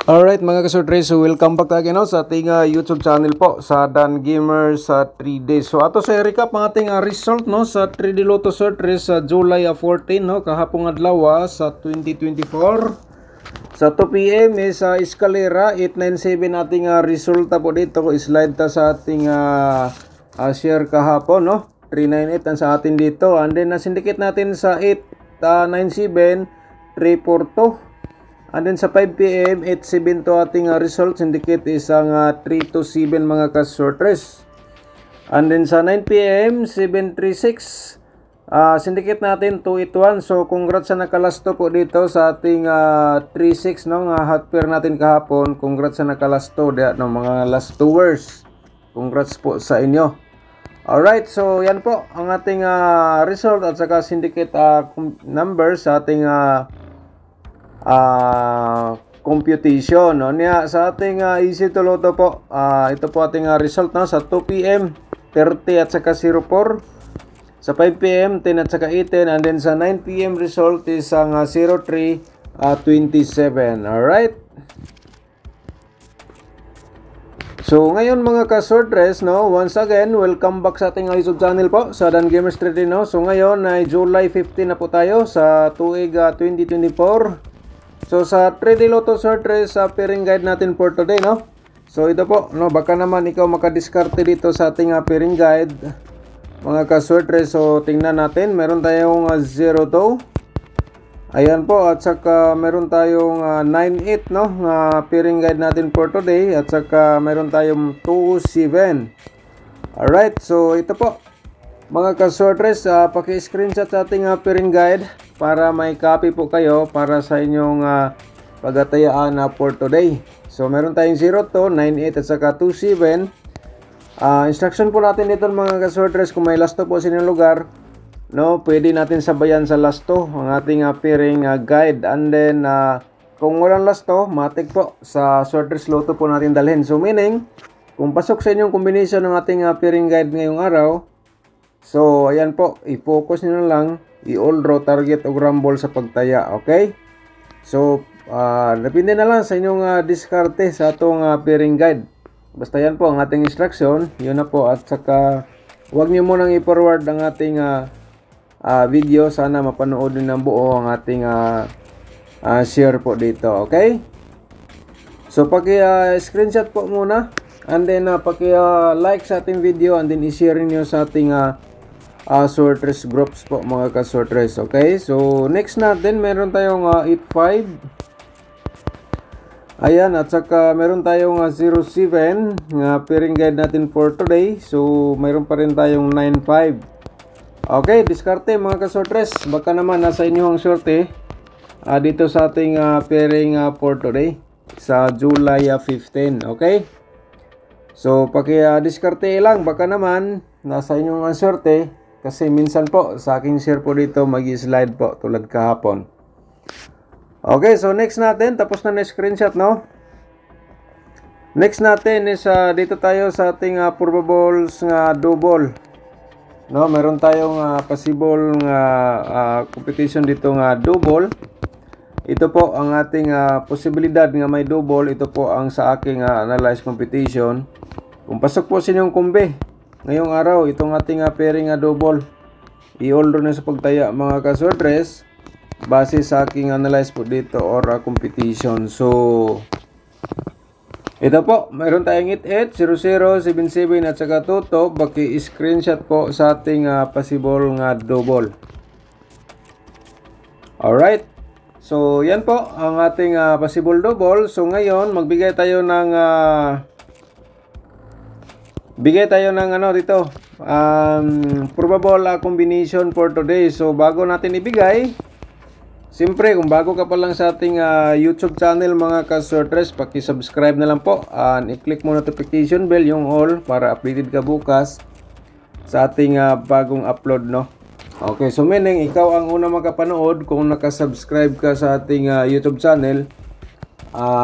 Alright mga kasortres, so welcome back again sa ating YouTube channel po sa Dan Gamer sa 3 days. So ato sa recap ang ating result no sa 3D Lotto Sortres sa July 14 no kahapong adlaw sa 2024. Sa 2 PM sa Escalera 897 ating resulta po dito. Slide ta sa ating share kahapon no. 398 ang sa atin dito. And then syndicate natin sa 897 342. And then sa 5 PM, 8-7 to ating result. Syndicate isang 3-7 mga kasortres. And then sa 9 PM, 736. Syndicate natin 281. So congrats sa nakalasto po dito sa ating 36 no, hot pair natin kahapon. Congrats sa nakalasto no, mga last tours. Congrats po sa inyo. Alright, so yan po ang ating result at saka syndicate numbers sa ating computation no niya sa ating easy to lotto po. Ito po ating result no sa 2 PM 30 at saka 04, sa 5 PM 10 at saka 18, and then sa 9 PM result is ang 03 27. Alright, so ngayon mga kasortres no, once again welcome back sa ating YouTube channel po sa Dan Gamers 3D no. So ngayon ay July 15 na po tayo sa tuig 2024. So sa 3D Lotto Sortres sa pairing guide natin for today no. So ito po no, baka naman ikaw makadiskarte dito sa ating pairing guide mga kasortres. So tingnan natin, meron tayong 02. Ayan po, at saka meron tayong 98 no, pairing guide natin for today, at saka meron tayong 27. Alright, so ito po mga kasortres, paki-screenshot sa ating pairing guide para may copy po kayo para sa inyong pagatayaan for today. So meron tayong 02, 98 at saka 27. Instruction po natin dito mga kasortres, kung may lasto po sa inyong lugar no, pwede natin sabayan sa lasto ang ating pairing guide. And then kung walang lasto, matik po sa sortres lotto po natin dalhin. So meaning, kung pasok sa inyong combination ng ating pairing guide ngayong araw, so ayan po, i-focus nyo na lang i-all draw, target o rumble sa pagtaya. Okay, so depende na lang sa inyong diskarte sa atong pairing guide. Basta yan po ang ating instruction, yun na po. At saka huwag nyo munang i-forward ang ating video. Sana mapanood din ng buo ang ating share po dito. Okay, so paki-screenshot po muna, and then paki-like sa ating video, and then i-share niyo sa ating sortres groups po mga kasortres. Okay, so next natin meron tayong 85. Ayan, at saka meron tayong 07 pairing guide natin for today. So meron pa rin tayong 95. Okay, diskarte mga kasortres, baka naman nasa inyo ang sorte dito sa ating pairing for today sa July 15. Okay, so paki-diskarte lang, baka naman nasa inyong ang sorte. Kasi minsan po sa aking share po dito mag-slide po tulad kahapon. Okay, so next natin, tapos na screenshot no. Next natin is dito tayo sa ating probables nga double. No, meron tayong possible nga competition dito nga double. Ito po ang ating posibilidad nga may double. Ito po ang sa aking analyze competition. Kung pasok po sa inyong kumbe ngayong araw, itong ating pairing double, i-all draw na sa pagtaya mga kasortres base sa aking analyze po dito or competition. So ito po, meron tayong 88, 00, 77 at saka 22. Baki screenshot po sa ating possible nga double. Alright, so yan po ang ating possible double. So ngayon magbigay tayo ng ano dito, probable combination for today. So bago natin ibigay, siyempre kung bago ka pa lang sa ating YouTube channel mga kasortres, paki-subscribe na lang po, i-click mo notification bell yung all para updated ka bukas sa ating bagong upload no. Okay, so meaning ikaw ang una makapanood kung nakasubscribe ka sa ating YouTube channel.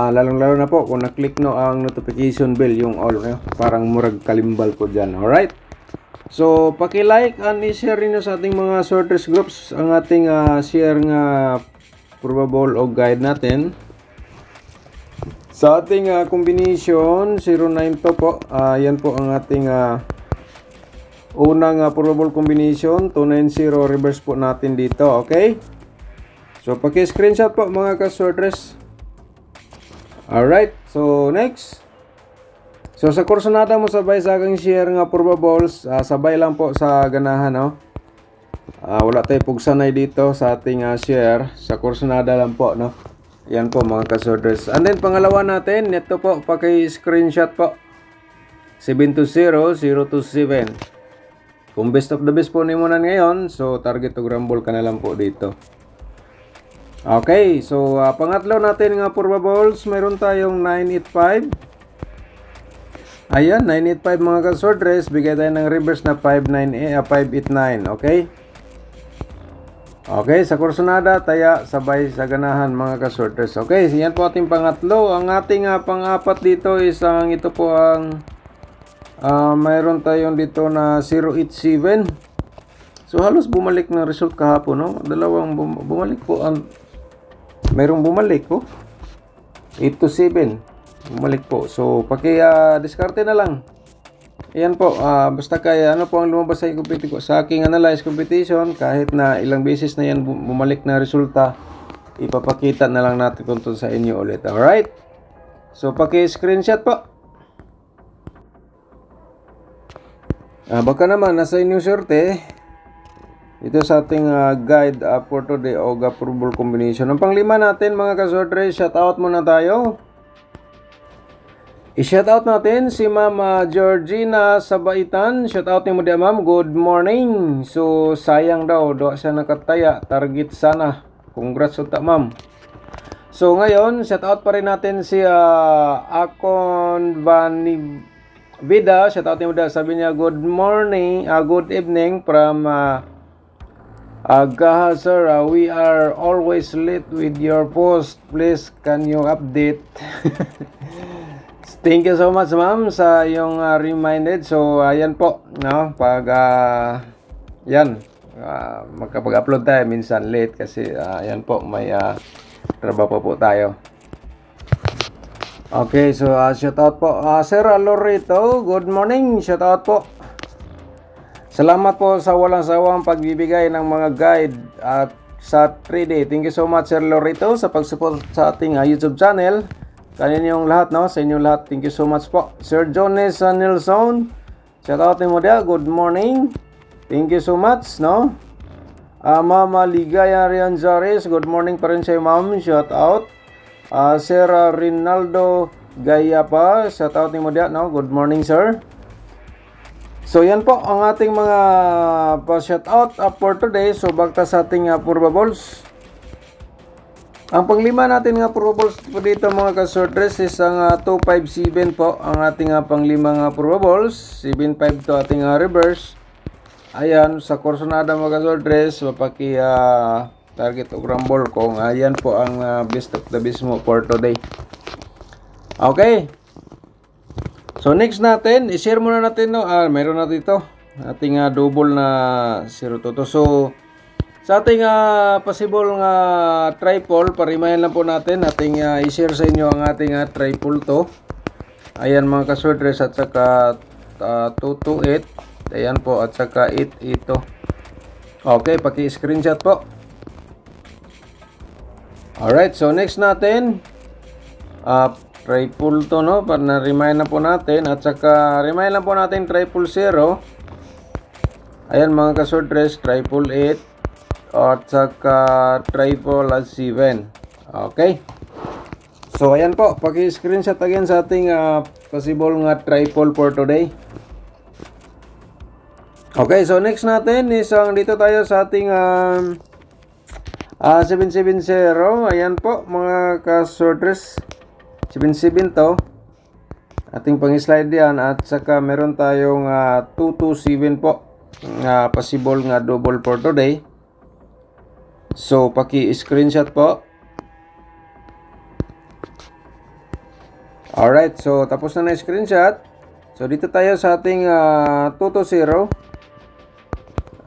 Lalong-lalo na po kung na-click no ang notification bell yung all, parang murag kalimbal po dyan. Alright, so paki-like and i-share niyo sa ating mga sorters groups ang ating share nga probable o guide natin Sa ating combination 09 to po, yan po ang ating unang probable combination. 290 reverse po natin dito, okay? So paki-screenshot po mga ka-sortress. Alright, so next. So sa Corsonada mo sabay sa aking share nga probables, sabay lang po sa ganahan, no? Wala tayo pugsanay dito sa ating share, sa Corsonada lang po, no? Yan po mga ka-sortress. And then pangalawa natin, ito po, paki-screenshot po. 720027. Kung best of the best po nimo na ngayon, so target to rumble ka na lang po dito. Okay, so pangatlo natin nga probables, mayroon tayong 985. Ayan, 985 mga ka-sortress, bigay tayo ng reverse na 589, okay? Okay, sa Corsonada, taya, sabay sa ganahan mga ka-sortress. Okay, yan po ating pangatlo. Ang ating pang-apat dito is ito po ang mayroon tayong dito na 087. So halos bumalik na result kahapon, no? Dalawang bumalik po. Mayroong bumalik po. 827. Bumalik po. So diskarte na lang. Ayan po, basta kaya ano po ang lumabas sa aking analyze competition, kahit na ilang beses na yan bumalik na resulta, ipapakita na lang natin kung sa inyo ulit. Alright? So paki-screenshot po. Baka naman nasa inyo swerte ito sa ating guide for today o probable combination. Ang panglima natin mga ka-sortress, shout out muna tayo. I-shoutout natin si Ma'am Georgina Sabaitan. Shoutout ni mo dia, ma'am. Good morning. So sayang daw siya nakataya. Target sana. Congrats uta, ma'am. So ngayon, shoutout pa rin natin si Akon Vani Vida. Shoutout ni mo dia. Sabi niya, good morning, good evening from Gaha, sir. We are always late with your post. Please, can you update? Thank you so much, ma'am, sa yung reminded. So ayan po, no, pag yan magkapag-upload tayo minsan late kasi ayan po, may trabaho po tayo. Okay, so shout out po Sir Lorito, good morning, shout out po. Salamat po sa walang sawang pagbibigay ng mga guide at sa 3D. Thank you so much, Sir Lorito, sa pag-support sa ating YouTube channel. Kaninyong lahat, no? Sa inyong lahat, thank you so much po. Sir Jones Nelson, shout out ni mo dia, good morning. Thank you so much, no? Mama Ligaya Rianzares, good morning pa rin sa'yo, ma'am. Shout out. Sir Rinaldo Gayapa, shout out ni mo dia, no? Good morning, sir. So yan po ang ating mga pa-shout out for today. So bagta sa ating probables. Ang panglima natin nga probables po dito mga ka-sortress is ang 257 po. Ang ating panglima nga probables. 75 to ating reverse. Ayan, sa Corsonada mga ka-sortress, mapaki target o rumble kung ayan po ang best of the best mo for today. Okay. So next natin, i-share muna natin, no? Mayroon na dito ating double na 022. So sa ating possible nga triple, parimayan lang po natin ating i-share sa inyo ang ating triple to. Ayan mga ka-sortress, at saka 228. Ayan po, at saka 8 ito. Okay, paki-screenshot po. Alright, so next natin triple to, no? Para na-remind na po natin, at saka remind lang po natin triple 0. Ayan mga ka-sortress, triple 8 at saka triple 7. Okay, so ayan po, paki-screenshot again sa ating possible nga triple for today. Okay, so next natin is dito tayo sa ating 770. Ayan po mga ka-sortress, 77 to ating pang-slide yan, at saka meron tayong 227 po possible nga double for today. So paki-screenshot po. Alright, so tapos na screenshot. So dito tayo sa ating 220.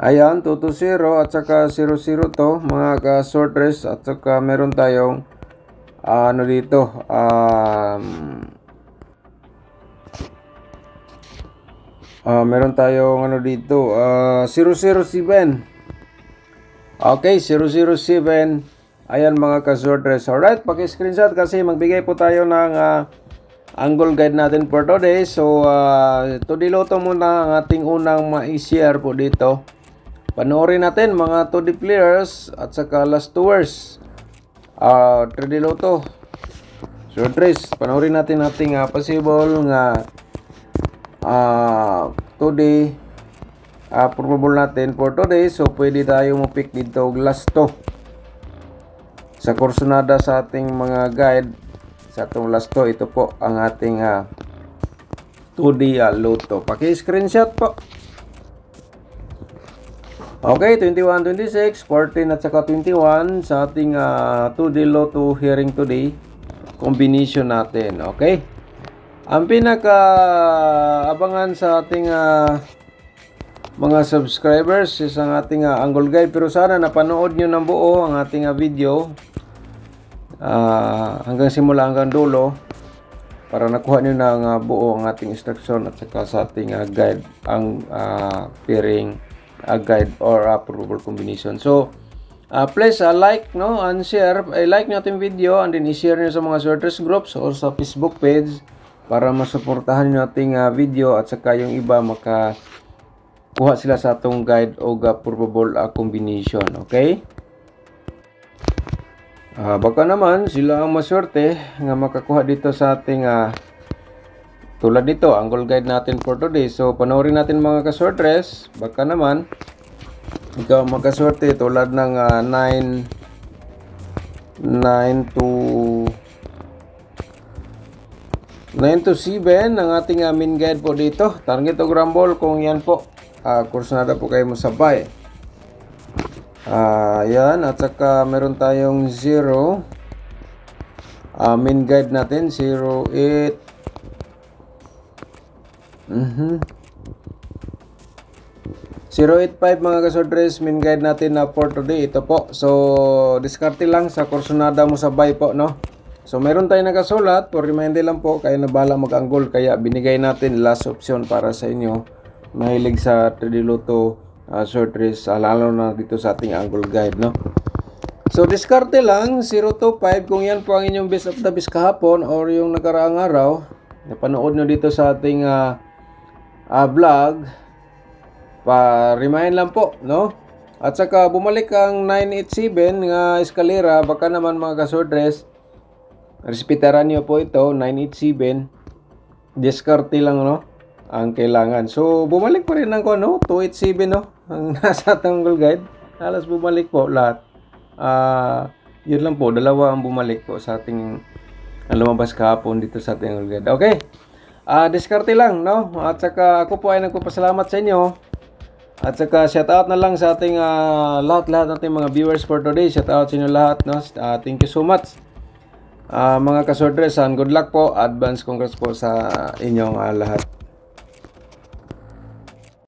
Ayan, 220 at saka 00 to mga ka-sortress, at saka meron tayong ano dito, meron tayong ano dito, 007. Okay, 007. Ayan mga ka-swordress. Alright, paki-screenshot kasi magbigay po tayo ng angle guide natin for today. So, tudiloto muna ang ating unang ma-share po dito. Panoorin natin mga 2D players at saka last tours. 3D Loto. Swordress, panoorin natin ating possible nga 2D probable natin for today. So, pwede tayo mo-pick dito last to. Sa kursunada sa ating mga guide, sa itong last to, ito po ang ating 2D Loto. Paki-screenshot po. Okay, 21, 26, 14 at saka 21 sa ating 2D Loto hearing today. Combination natin, okay? Ang pinaka-abangan sa ating mga subscribers is ang ating angle guide. Pero sana napanood nyo ng buo ang ating video hanggang simula hanggang dulo para nakuha nyo ng buo ang ating instruction at saka sa ating guide, ang pairing guide or probable combination. So, please like and share. Like nyo ating video and then i-share nyo sa mga swordress groups or sa Facebook page para masuportahan nyo ating video at saka yung iba makakuha sila sa atong guide o probable combination. Okay? Baka naman sila ang maswerte nga makakuha dito sa ating tulad dito, angle guide natin for today. So, panoorin natin mga ka-swordress. Baka naman ikaw magkaswerte tulad ng 9 to 7 ang ating main guide po dito. Target o rumble kung yan po. Kursunada po kayo masabay. Yan. At saka meron tayong 0. Main guide natin 0, 8. 085 mga ka-swordress, main guide natin na for today. Ito po. So, diskarte lang sa kursunada mo sabay po, no? So, meron tayong nakasulat. For reminder lang po, kayo na bala mag-angle. Kaya binigay natin last option para sa inyo. Mahilig sa 3D Loto swordress, lalo na dito sa ating angle guide, no? So, diskarte lang 025 kung yan po ang inyong best of the best kahapon or yung nakaraang araw. Napanood nyo dito sa ating vlog. Pa-remind lang po, no? At saka bumalik ang 987 nga eskalera. Baka naman mga ka-swordress, respetaran nyo po ito, 987. Diskarte lang, no? Ang kailangan. So, bumalik pa rin ang 287, no? Ang nasa angle guide. Halos bumalik po lahat. Yun lang po, dalawa ang bumalik po sa ating lumabas kahapon dito sa ating angle guide. Okay? Diskarte lang, no? At saka ako po ay nagpapasalamat sa inyo. At saka shout out na lang sa ating lahat nating mga viewers for today. Shout out sa inyo lahat, no? Thank you so much. Mga ka-swordress, good luck po. Advance congrats po sa inyong lahat.